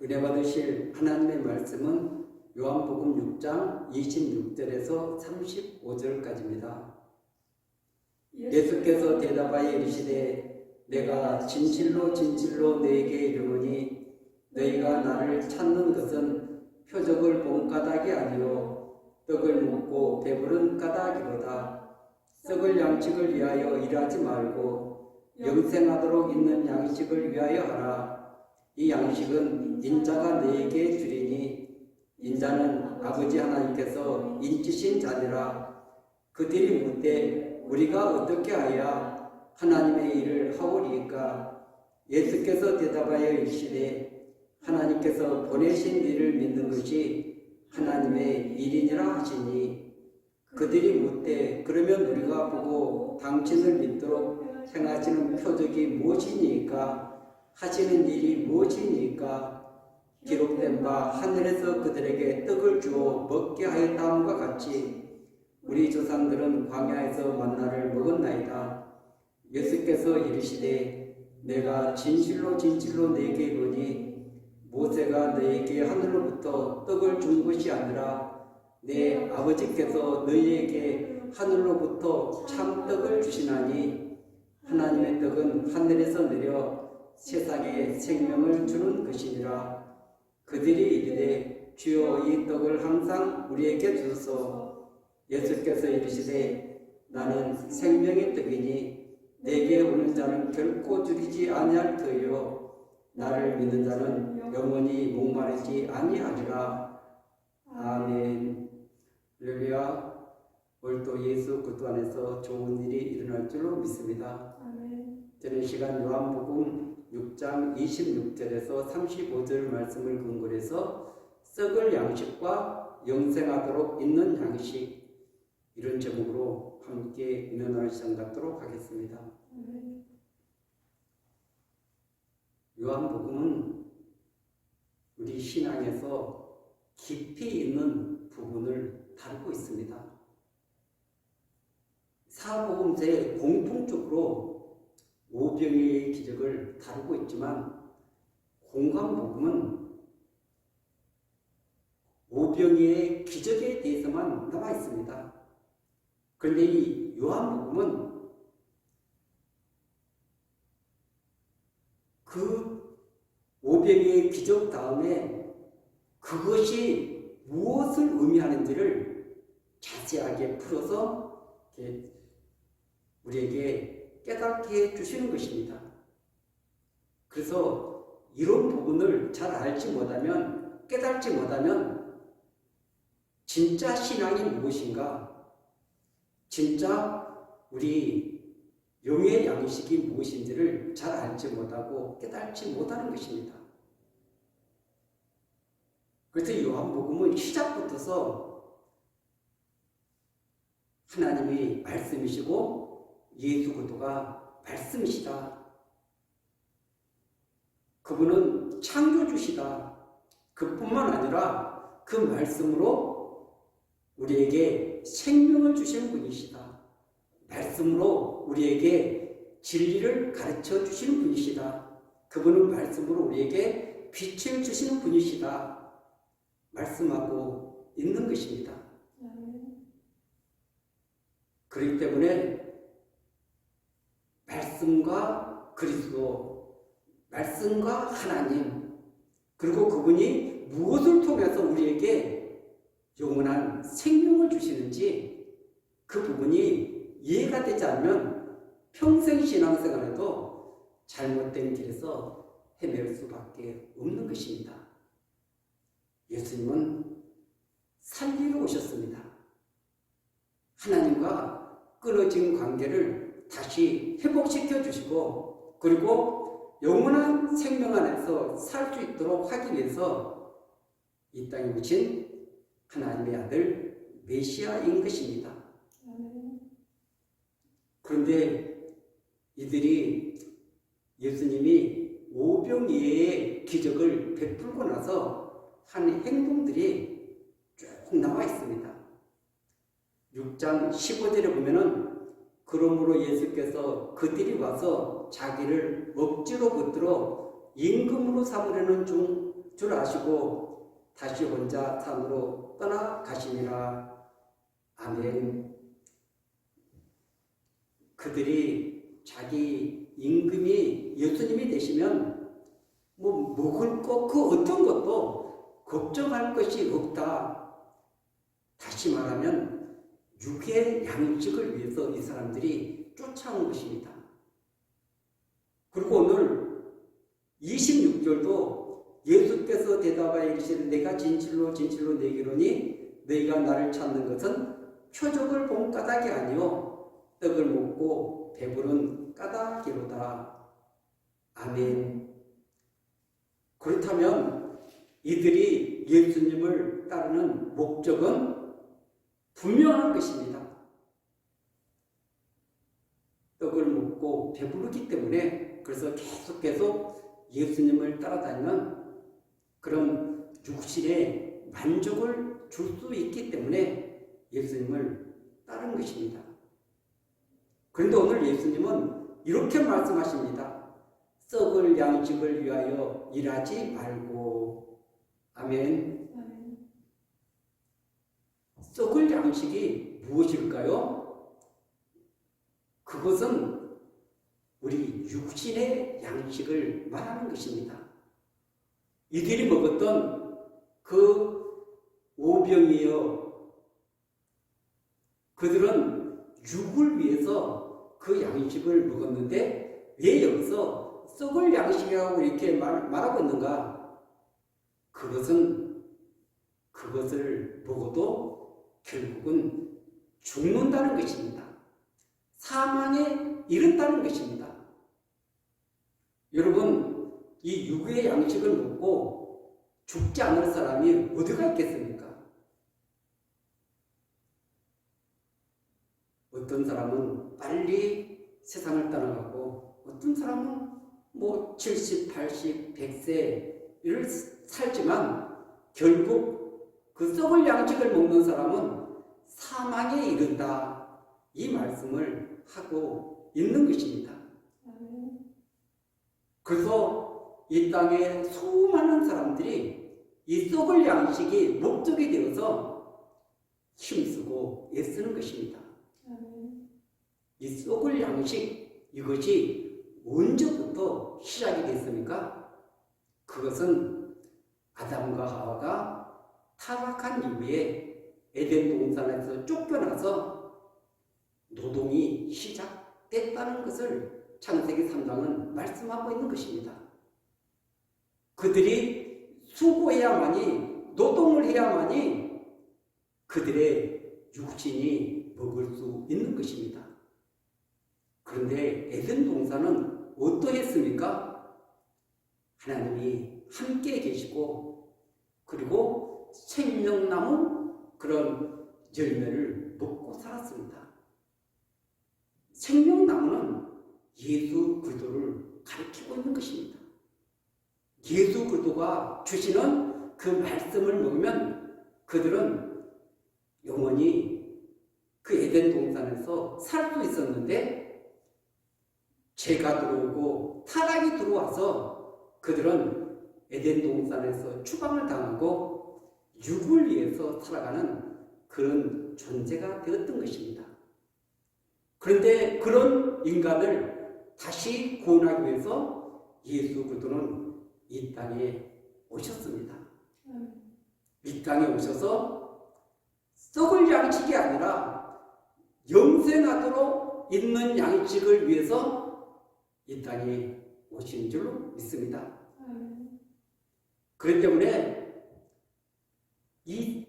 은혜 받으실 하나님의 말씀은 요한복음 6장 26절에서 35절까지입니다. 예수께서 대답하여 이르시되 내가 진실로 진실로 너희에게 이르노니 너희가 나를 찾는 것은 표적을 본 까닭이 아니요 떡을 먹고 배부른 까닭이로다. 썩을 양식을 위하여 일하지 말고 영생하도록 있는 양식을 위하여 하라. 이 양식은 인자가 너희에게 주리니 인자는 아버지 하나님께서 인치신 자니라. 그들이 묻되 우리가 어떻게 하여야 하나님의 일을 하오리이까? 예수께서 대답하여 이르시되 하나님께서 보내신 이를 믿는 것이 하나님의 일이니라 하시니 그들이 묻되 그러면 우리가 보고 당신을 믿도록 행하시는 표적이 무엇이니까? 하시는 일이 무엇이니까? 기록된 바 하늘에서 그들에게 떡을 주어 먹게 하였다함과 같이 우리 조상들은 광야에서 만나를 먹었나이다. 예수께서 이르시되 내가 진실로 진실로 너희에게 이르노니 모세가 너희에게 하늘로부터 떡을 준 것이 아니라 내 아버지께서 너희에게 하늘로부터 참떡을 주시나니 하나님의 떡은 하늘에서 내려 세상에 생명을 주는 것이니라. 그들이 이르되 주여 이 떡을 항상 우리에게 주소서. 예수께서 이르시되 나는 생명의 떡이니 내게 오는 자는 결코 죽이지 아니할 터이요 나를 믿는 자는 영원히 목마르지 아니하리라. 아멘. 할렐루야. 오늘도 예수 그리스도 안에서 좋은 일이 일어날 줄로 믿습니다. 아멘. 저는 시간 요한복음 6장 26절에서 35절 말씀을 근거로 해서 썩을 양식과 영생하도록 있는 양식, 이런 제목으로 함께 은연을 시작 갖도록 하겠습니다. 요한복음은 우리 신앙에서 깊이 있는 부분을 다루고 있습니다. 사복음서에 공통적으로 오병이의 기적을 다루고 있지만 공관복음은 오병이의 기적에 대해서만 나와 있습니다. 그런데 이 요한복음은 그 오병이의 기적 다음에 그것이 무엇을 의미하는지를 자세하게 풀어서 우리에게 깨닫게 해주시는 것입니다. 그래서 이런 부분을 잘 알지 못하면, 깨닫지 못하면 진짜 신앙이 무엇인가, 진짜 우리 영의 양식이 무엇인지를 잘 알지 못하고 깨닫지 못하는 것입니다. 그래서 요한복음은 시작부터서 하나님이 말씀이시고 예수 그리스도가 말씀이시다. 그분은 창조주시다. 그뿐만 아니라 그 말씀으로 우리에게 생명을 주시는 분이시다. 말씀으로 우리에게 진리를 가르쳐 주시는 분이시다. 그분은 말씀으로 우리에게 빛을 주시는 분이시다. 말씀하고 있는 것입니다. 그렇기 때문에 말씀과 그리스도, 말씀과 하나님, 그리고 그분이 무엇을 통해서 우리에게 영원한 생명을 주시는지 그 부분이 이해가 되지 않으면 평생 신앙생활에도 잘못된 길에서 헤맬 수밖에 없는 것입니다. 예수님은 살리러 오셨습니다. 하나님과 끊어진 관계를 다시 회복시켜 주시고, 그리고 영원한 생명 안에서 살 수 있도록 하기 위해서 이 땅에 오신 하나님의 아들 메시아인 것입니다. 그런데 이들이 예수님이 오병이어의 기적을 베풀고 나서 한 행동들이 쭉 나와 있습니다. 6장 15절에 보면은 그러므로 예수께서 그들이 와서 자기를 억지로 붙들어 임금으로 삼으려는 중 줄 아시고 다시 혼자 산으로 떠나가시니라. 아멘. 그들이 자기 임금이 예수님이 되시면 먹을 것 그 어떤 것도 걱정할 것이 없다. 다시 말하면 육의 양식을 위해서 이 사람들이 쫓아온 것입니다. 그리고 오늘 26절도 예수께서 대답하여 이르시되 내가 진실로 진실로 너희에게 이르노니 너희가 나를 찾는 것은 표적을 본 까닭이 아니요 떡을 먹고 배부른 까닭이로다. 아멘. 그렇다면 이들이 예수님을 따르는 목적은 분명한 것입니다. 떡을 먹고 배부르기 때문에 그래서 계속 예수님을 따라다니는 그런 육신의 만족을 줄 수 있기 때문에 예수님을 따른 것입니다. 그런데 오늘 예수님은 이렇게 말씀하십니다. 썩을 양식을 위하여 일하지 말고. 아멘. 썩을 양식이 무엇일까요? 그것은 우리 육신의 양식을 말하는 것입니다. 이들이 먹었던 그 오병이여, 그들은 육을 위해서 그 양식을 먹었는데 왜 여기서 썩을 양식이라고 이렇게 말하고 있는가? 그것을 먹어도 결국은 죽는다는 것입니다. 사망에 이른다는 것입니다. 여러분, 이 육의 양식을 먹고 죽지 않을 사람이 어디가 있겠습니까? 어떤 사람은 빨리 세상을 떠나가고 어떤 사람은 70, 80, 100세를 살지만 결국 그 썩을 양식을 먹는 사람은 사망에 이른다. 이 말씀을 하고 있는 것입니다. 그래서 이 땅에 수많은 사람들이 이 썩을 양식이 목적이 되어서 힘쓰고 애쓰는 것입니다. 이 썩을 양식, 이것이 언제부터 시작이 됐습니까? 그것은 아담과 하와가 타락한 이후에 에덴 동산에서 쫓겨나서 노동이 시작됐다는 것을 창세기 3장은 말씀하고 있는 것입니다. 그들이 수고해야만이, 노동을 해야만이 그들의 육신이 먹을 수 있는 것입니다. 그런데 에덴 동산은 어떠했습니까? 하나님이 함께 계시고 그리고 생명나무 그런 열매를 먹고 살았습니다. 생명나무는 예수 그리스도를 가리키고 있는 것입니다. 예수 그리스도가 주시는 그 말씀을 먹으면 그들은 영원히 그 에덴 동산에서 살 수 있었는데 죄가 들어오고 타락이 들어와서 그들은 에덴 동산에서 추방을 당하고 육을 위해서 살아가는 그런 존재가 되었던 것입니다. 그런데 그런 인간을 다시 구원하기 위해서 예수 그리스도는 이 땅에 오셨습니다. 이 땅에 오셔서 썩을 양식이 아니라 영생하도록 있는 양식을 위해서 이 땅에 오신 줄로 믿습니다. 그렇기 때문에 이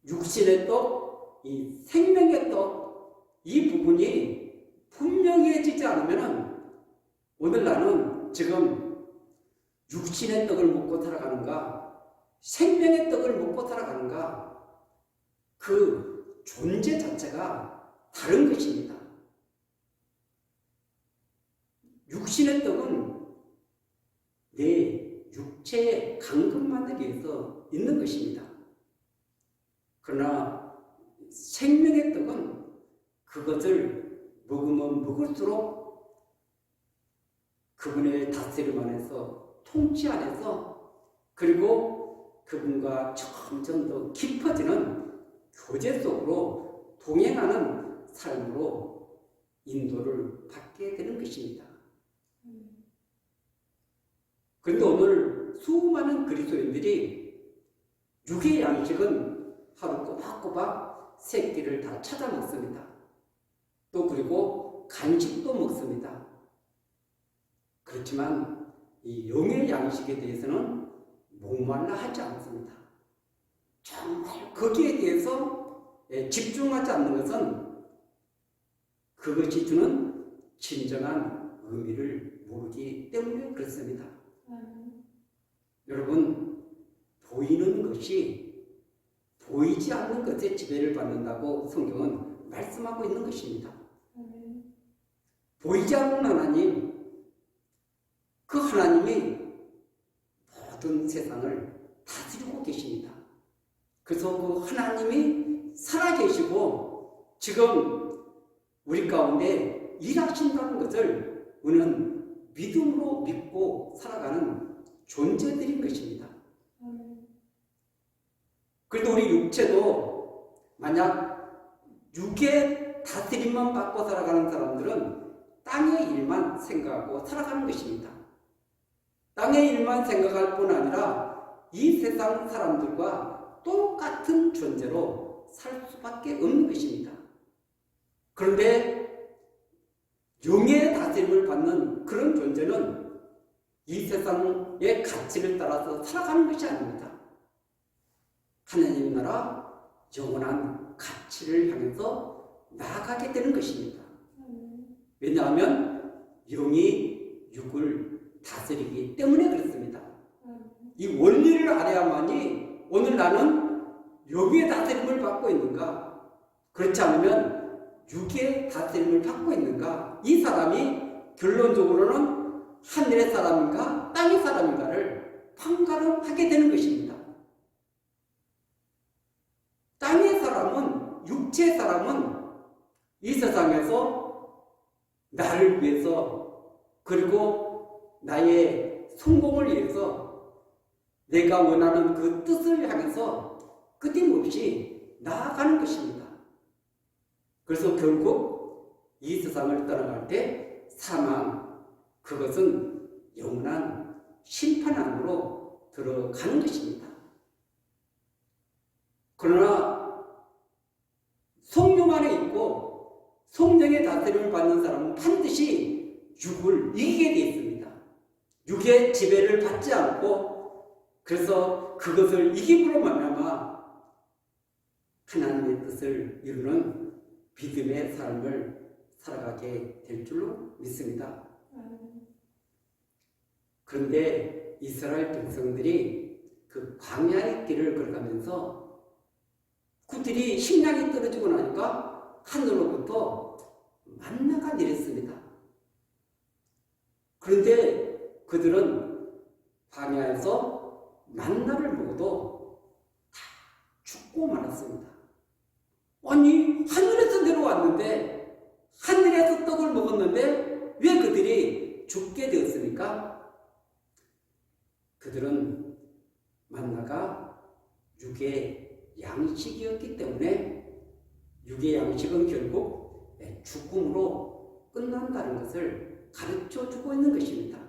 육신의 떡, 이 생명의 떡, 이 부분이 분명해지지 않으면 오늘 나는 지금 육신의 떡을 먹고 살아가는가, 생명의 떡을 먹고 살아가는가, 그 존재 자체가 다른 것입니다. 육신의 떡은 내 육체의 강건만을 위해서 있는 것입니다. 그러나 생명의 떡은 그것을 먹으면 먹을수록 그분의 다스림 안에서 통치 안에서 그리고 그분과 점점 더 깊어지는 교제 속으로 동행하는 삶으로 인도를 받게 되는 것입니다. 그런데 오늘 수많은 그리스도인들이 육의 양식은 하루 꼬박꼬박 세 끼를 다 찾아 먹습니다. 또 그리고 간식도 먹습니다. 그렇지만 이 영의 양식에 대해서는 목말라 하지 않습니다. 정말 거기에 대해서 집중하지 않는 것은 그것이 주는 진정한 의미를 모르기 때문에 그렇습니다. 여러분, 보이는 것이 보이지 않는 것에 지배를 받는다고 성경은 말씀하고 있는 것입니다. 보이지 않는 하나님, 그 하나님이 모든 세상을 다스리고 계십니다. 그래서 그 하나님이 살아계시고 지금 우리 가운데 일하신다는 것을 우리는 믿음으로 믿고 살아가는 존재들인 것입니다. 그런데 우리 육체도 만약 육의 다스림만 받고 살아가는 사람들은 땅의 일만 생각하고 살아가는 것입니다. 땅의 일만 생각할 뿐 아니라 이 세상 사람들과 똑같은 존재로 살 수밖에 없는 것입니다. 그런데 영의 다스림을 받는 그런 존재는 이 세상의 가치를 따라서 살아가는 것이 아닙니다. 하나님 나라 영원한 가치를 향해서 나아가게 되는 것입니다. 왜냐하면 영이 육을 다스리기 때문에 그렇습니다. 이 원리를 알아야만이 오늘 나는 영의 다스림을 받고 있는가, 그렇지 않으면 육의 다스림을 받고 있는가, 이 사람이 결론적으로는 하늘의 사람인가 땅의 사람인가를 판가름하게 되는 것입니다. 땅의 사람은, 육체의 사람은 이 세상에서 나를 위해서 그리고 나의 성공을 위해서 내가 원하는 그 뜻을 향해서 끊임없이 나아가는 것입니다. 그래서 결국 이 세상을 떠나갈 때 사망, 그것은 영원한 심판 안으로 들어가는 것입니다. 그러나 성령 안에 있고 성령의 다스림을 받는 사람은 반드시 육을 이기게 되어 있습니다. 육의 지배를 받지 않고 그래서 그것을 이김으로 말미암아 하나님의 뜻을 이루는 믿음의 삶을 살아가게 될 줄로 믿습니다. 그런데 이스라엘 백성들이 그 광야의 길을 걸어가면서 그들이 식량이 떨어지고 나니까 하늘로부터 만나가 내렸습니다. 그런데 그들은 광야에서 만나를 먹어도 다 죽고 말았습니다. 아니, 하늘에서 내려왔는데, 하늘에서 떡을 먹었는데 왜 그들이 죽게 되었습니까? 그들은 만나가 육의 양식이었기 때문에 육의 양식은 결국 죽음으로 끝난다는 것을 가르쳐 주고 있는 것입니다.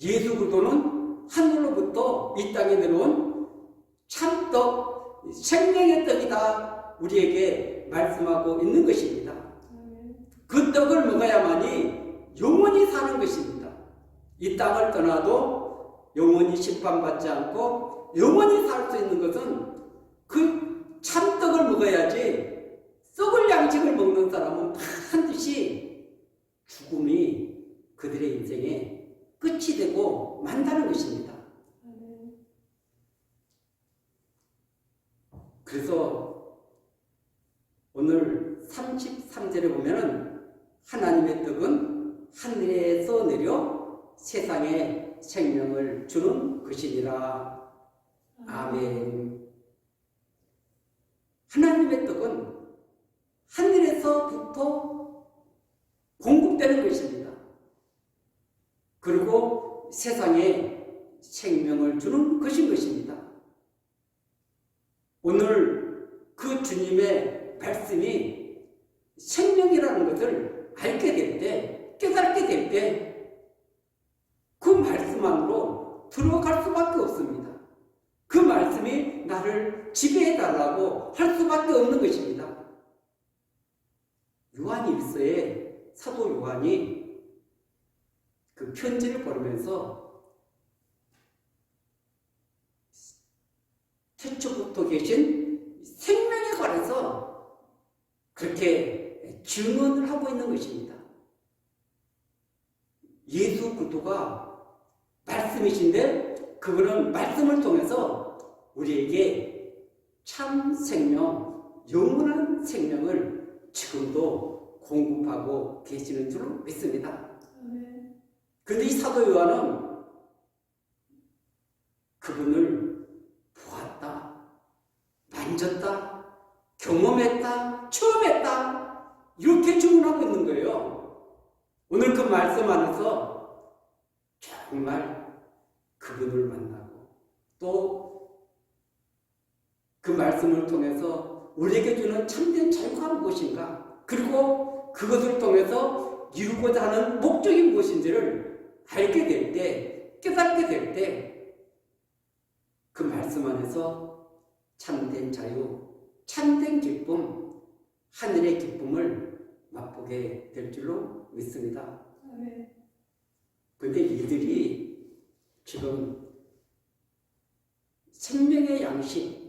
예수 그리스도는 하늘로부터 이 땅에 내려온 참떡, 생명의 떡이다 우리에게 말씀하고 있는 것입니다. 그 떡을 먹어야만이 영원히 사는 것입니다. 이 땅을 떠나도 영원히 심판받지 않고 영원히 살 수 있는 것은 그 참떡을 먹어야지, 썩을 양식을 먹는 사람은 반드시 죽음이 그들의 인생의 끝이 되고 만다는 것입니다. 그래서 오늘 33절에 보면은 하나님의 떡은 하늘에서 내려 세상에 생명을 주는 것이니라. 아멘. 하나님의 떡은 하늘에서부터 공급되는 것입니다. 그리고 세상에 생명을 주는 것인 것입니다. 오늘 그 주님의 말씀이 생명이라는 것을 알게 될 때, 깨닫게 될 때 그 말씀 안으로 들어갈 수밖에 없습니다. 그 말씀이 나를 지배해달라고 할 수밖에 없는 것입니다. 요한 일서에 사도 요한이 그 편지를 보내면서 태초부터 계신 생명에 관해서 그렇게 증언을 하고 있는 것입니다. 예수 그리스도가 말씀이신데 그분은 말씀을 통해서 우리에게 참 생명, 영원한 생명을 지금도 공급하고 계시는 줄로 믿습니다. 그런데 이 사도 요한은 그분을 보았다, 만졌다, 경험했다, 체험했다 이렇게 증언하고 있는 거예요. 오늘 그 말씀 안에서 정말 그분을 만나고 또 그 말씀을 통해서 우리에게 주는 참된 자유가 무엇인가, 그리고 그것을 통해서 이루고자 하는 목적이 무엇인지를 알게 될 때, 깨닫게 될 때 그 말씀 안에서 참된 자유, 참된 기쁨, 하늘의 기쁨을 맛보게 될 줄로 믿습니다. 그런데 이들이 지금 생명의 양식,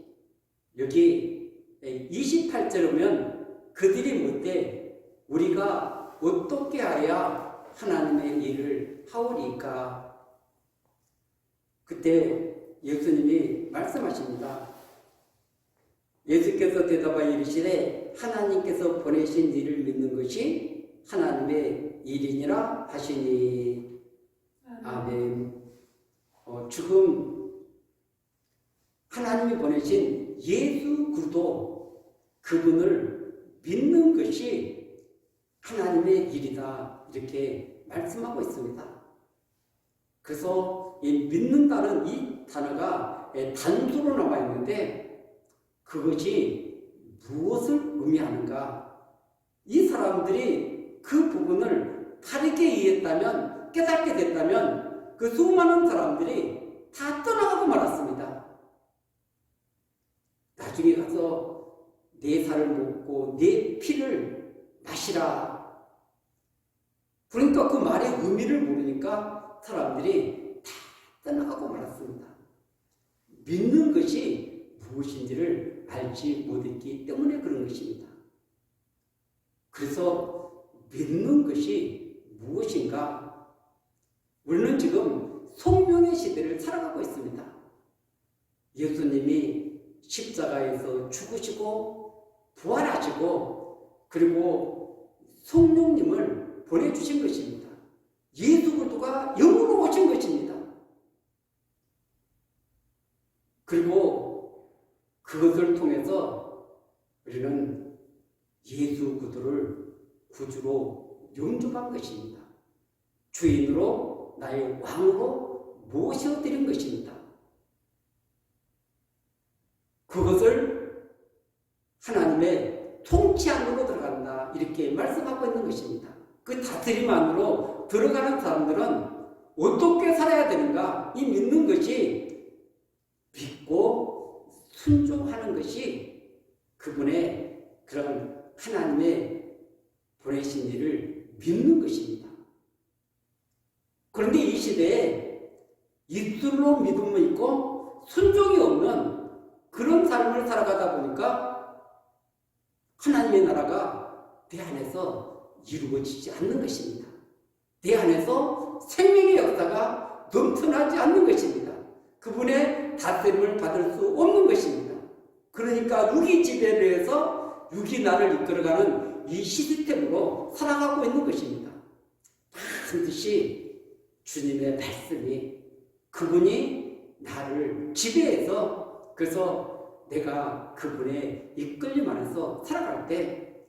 여기 28절에 보면 그들이 묻되 우리가 어떻게 하여야 하나님의 일을 하오리까? 그때 예수님이 말씀하십니다. 예수께서 대답하여 이르시되 하나님께서 보내신 일을 믿는 것이 하나님의 일이니라 하시니. 아멘. 지금 하나님이 보내신 예수 그리스도 그분을 믿는 것이 하나님의 일이다 이렇게 말씀하고 있습니다. 그래서 이 믿는다는 이 단어가 단수로 남아 있는데 그것이 무엇을 의미하는가? 이 사람들이 그 부분을 다르게 이해했다면, 깨닫게 됐다면 그 수많은 사람들이 다 떠나가고 말았습니다. 나중에 가서 내 살을 먹고 내 피를 마시라. 그러니까 그 말의 의미를 모르니까 사람들이 다 떠나가고 말았습니다. 믿는 것이 무엇인지를 알지 못했기 때문에 그런 것입니다. 그래서 믿는 것이 무엇인가? 우리는 지금 성령의 시대를 살아가고 있습니다. 예수님이 십자가에서 죽으시고 부활하시고 그리고 성령님을 보내주신 것입니다. 예수 그리스도가 영으로 오신 것입니다. 그리고 그것을 통해서 우리는 예수 그리스도를 구주로 영접한 것입니다. 주인으로 나의 왕으로 모셔드린 것입니다. 그것을 하나님의 통치 안으로 들어간다 이렇게 말씀하고 있는 것입니다. 그 다스림 안으로 들어가는 사람들은 어떻게 살아야 되는가? 이 믿는 것이 믿고 순종하는 것이 그분의 그런 하나님의 보내신 일을 믿는 것입니다. 그런데 이 시대에 입술로 믿음은 있고 순종이 없는 그런 삶을 살아가다 보니까 하나님의 나라가 내 안에서 이루어지지 않는 것입니다. 내 안에서 생명의 역사가 넘쳐나지 않는 것입니다. 그분의 다스림을 받을 수 없는 것입니다. 그러니까 육이 지배를 해서 육이 나를 이끌어가는 이 시스템으로 살아가고 있는 것입니다. 반드시 주님의 말씀이 그분이 나를 지배해서 그래서 내가 그분의 이끌림 안에서 살아갈 때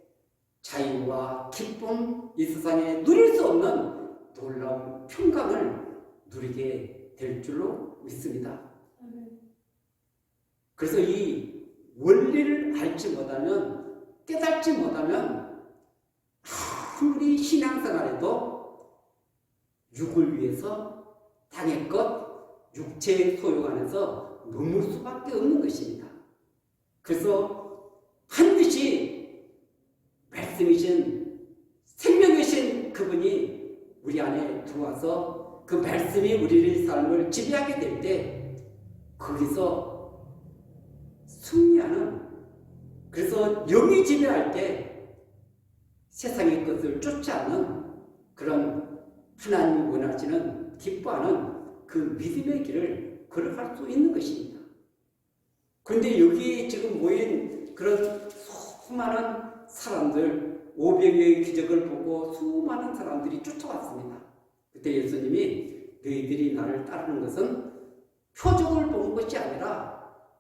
자유와 기쁨, 이 세상에 누릴 수 없는 놀라운 평강을 누리게 될 줄로 믿습니다. 그래서 이 원리를 알지 못하면, 깨닫지 못하면 아무리 신앙생활에도 육을 위해서 땅의 것, 육체의 소욕 안에서 머물 수밖에 없는 것입니다. 그래서 반드시 말씀이신, 생명이신 그분이 우리 안에 들어와서 그 말씀이 우리의 삶을 지배하게 될 때 거기서 승리하는, 그래서 영이 지배할 때 세상의 것을 쫓지 않는 그런 하나님이 원하시는, 기뻐하는 그 믿음의 길을 걸어갈 수 있는 것입니다. 그런데 여기 지금 모인 그런 수많은 사람들, 500여의 기적을 보고 수많은 사람들이 쫓아왔습니다. 그때 예수님이 너희들이 나를 따르는 것은 표적을 보는 것이 아니라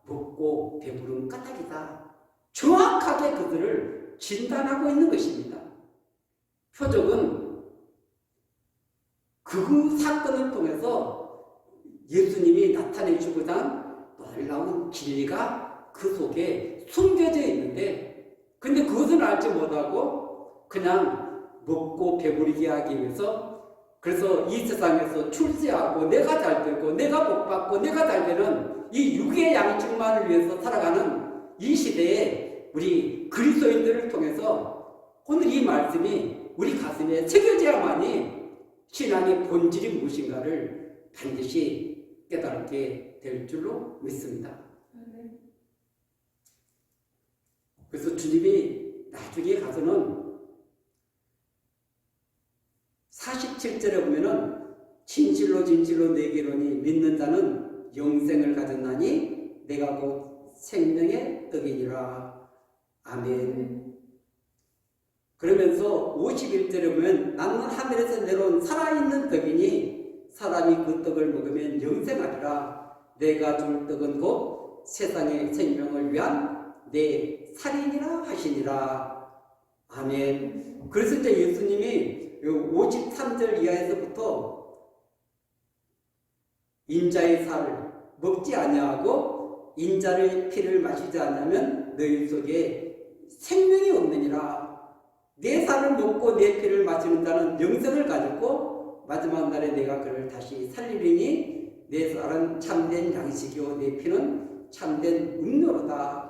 먹고 배부른 까닭이다. 정확하게 그들을 진단하고 있는 것입니다. 표적은 그 사건을 통해서 예수님이 나타내주고자 한 놀라운 진리가 그 속에 숨겨져 있는데, 근데 그것은 알지 못하고 그냥 먹고 배부르게 하기 위해서, 그래서 이 세상에서 출세하고 내가 잘 되고 내가 복받고 내가 잘 되는 이 육의 양식만을 위해서 살아가는 이 시대에 우리 그리스도인들을 통해서 오늘 이 말씀이 우리 가슴에 새겨져야만이 신앙의 본질이 무엇인가를 반드시 깨닫게 될 줄로 믿습니다. 그래서 주님이 나중에 가서는 47절에 보면은 진실로 진실로 내게 이르노니 믿는 자는 영생을 가졌나니 내가 곧 생명의 떡이니라. 아멘. 그러면서 51절에 보면 나는 하늘에서 내려온 살아있는 떡이니 사람이 그 떡을 먹으면 영생하리라. 내가 줄 떡은 곧 세상의 생명을 위한 내 살이니라 하시니라. 아멘. 그래서 이제 예수님이 53절 이하에서부터 인자의 살을 먹지 아니하고 인자의 피를 마시지 않으면 너희 속에 생명이 없느니라. 내 살을 먹고 내 피를 마시는 자는 영생을 가졌고 마지막 날에 내가 그를 다시 살리리니 내 살은 참된 양식이요 내 피는 참된 음료로다.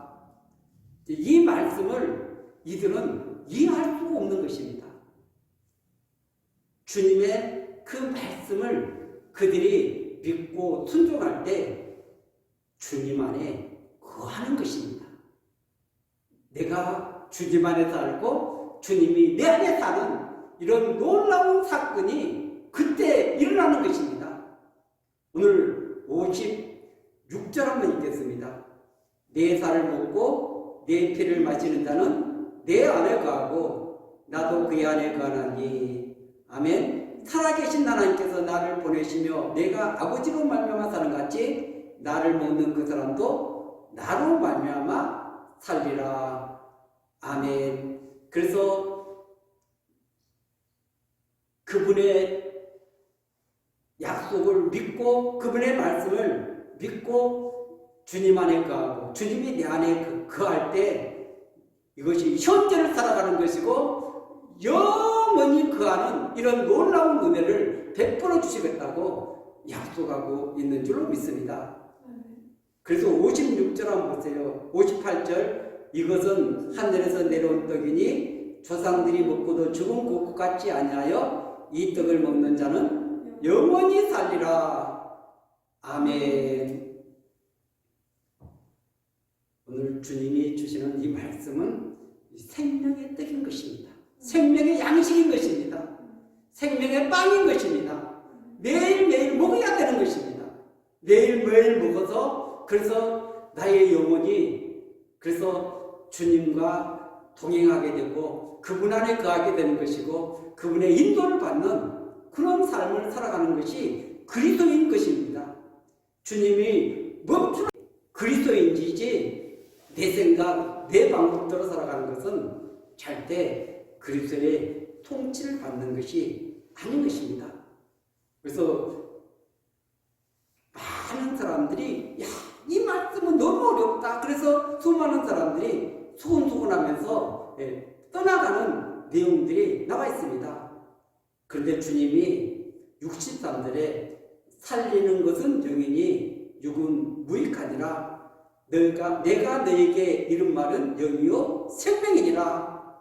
이 말씀을 이들은 이해할 수가 없는 것입니다. 주님의 그 말씀을 그들이 믿고 순종할 때 주님 안에 거하는 것입니다. 내가 주님 안에 살고 주님이 내 안에 사는 이런 놀라운 사건이 그때 일어나는 것입니다. 오늘 56절 한번 읽겠습니다. 내 살을 먹고 내 피를 마시는 자는 내 안에 거하고 나도 그의 안에 거하나니. 아멘. 살아계신 하나님께서 나를 보내시며 내가 아버지로 말미암아 사는 같이 나를 먹는 그 사람도 나로 말미암아 살리라. 아멘. 그래서 그분의 약속을 믿고 그분의 말씀을 믿고 주님 안에 거하고 주님이 내 안에 거할 때 이것이 현재를 살아가는 것이고 영원히 거하는 이런 놀라운 은혜를 베풀어 주시겠다고 약속하고 있는 줄로 믿습니다. 그래서 56절 한번 보세요. 58절 이것은 하늘에서 내려온 떡이니 조상들이 먹고도 죽은 것 같지 아니하여 이 떡을 먹는 자는 영원히 살리라. 아멘. 오늘 주님이 주시는 이 말씀은 생명의 떡인 것입니다. 생명의 양식인 것입니다. 생명의 빵인 것입니다. 매일매일 먹어야 되는 것입니다. 매일매일 먹어서 그래서 나의 영혼이 그래서 주님과 동행하게 되고 그분 안에 거하게 되는 것이고 그분의 인도를 받는 그런 삶을 살아가는 것이 그리스도인 것입니다. 주님이 멈추는 그리스도인이지 내 생각, 내 방법대로 살아가는 것은 절대 그리스도의 통치를 받는 것이 아닌 것입니다. 그래서 그런데 주님이 63절에 살리는 것은 영이니 육은 무익하니라. 내가 너에게 이른 말은 영이요 생명이니라.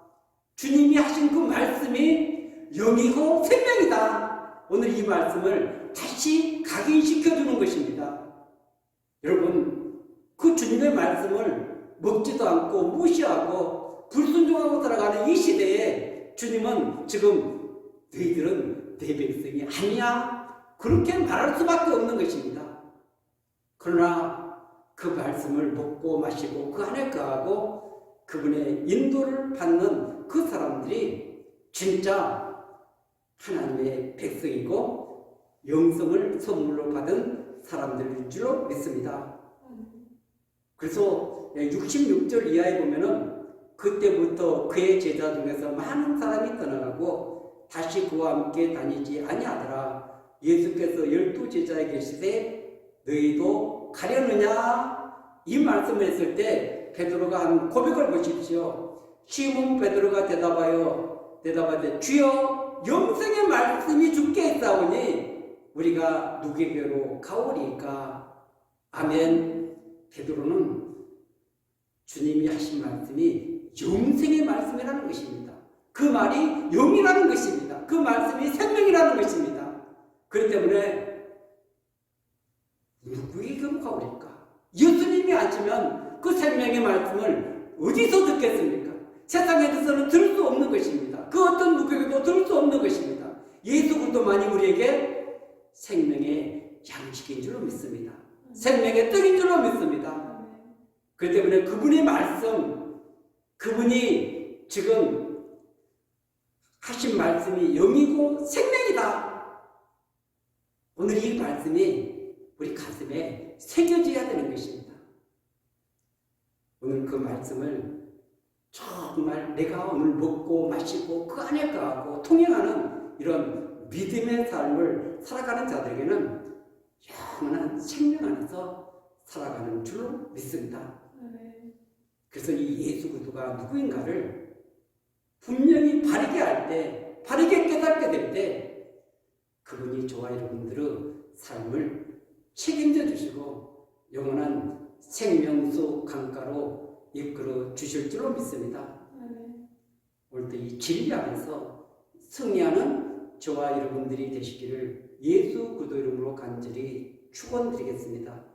주님이 하신 그 말씀이 영이고 생명이다. 오늘 이 말씀을 다시 각인시켜주는 것입니다. 여러분, 그 주님의 말씀을 먹지도 않고 무시하고 불순종하고 살아가는 이 시대에 주님은 지금 너희들은 내 백성이 아니야, 그렇게 말할 수밖에 없는 것입니다. 그러나 그 말씀을 먹고 마시고 그 안에 거하고 그분의 인도를 받는 그 사람들이 진짜 하나님의 백성이고 영성을 선물로 받은 사람들일 줄로 믿습니다. 그래서 66절 이하에 보면은 그때부터 그의 제자 중에서 많은 사람이 떠나가고 다시 그와 함께 다니지 아니하더라. 예수께서 12제자에 계시되 너희도 가려느냐? 이 말씀을 했을 때 베드로가 한 고백을 보십시오. 시몬 베드로가 대답하되 주여, 영생의 말씀이 주께 있사오니 우리가 누구에게로 가오리까? 아멘. 베드로는 주님이 하신 말씀이 영생의 말씀이라는 것입니다. 그 말이 영이라는 것입니다. 그 말씀이 생명이라는 것입니다. 그렇기 때문에 누구에게로 가오리까? 예수님이 아시면 그 생명의 말씀을 어디서 듣겠습니까? 세상에서는 들을 수 없는 것입니다. 그 어떤 누구에게도 들을 수 없는 것입니다. 예수 그리스도만이 우리에게 생명의 양식인 줄로 믿습니다. 생명의 떡인 줄로 믿습니다. 그렇기 때문에 그분의 말씀, 그분이 지금 하신 말씀이 영이고 생명이다. 오늘 이 말씀이 우리 가슴에 새겨져야 되는 것입니다. 오늘 그 말씀을 정말 내가 오늘 먹고 마시고 그 안에 거하고 통행하는 이런 믿음의 삶을 살아가는 자들에게는 영원한 생명 안에서 살아가는 줄로 믿습니다. 그래서 이 예수 그리스도가 누구인가를 분명히 바르게 할 때, 바르게 깨닫게 될 때 그분이 저와 여러분들의 삶을 책임져 주시고 영원한 생명수 강가로 이끌어 주실 줄로 믿습니다. 오늘도 이 진리 안에서 승리하는 저와 여러분들이 되시기를 예수 그리스도 이름으로 간절히 축원드리겠습니다.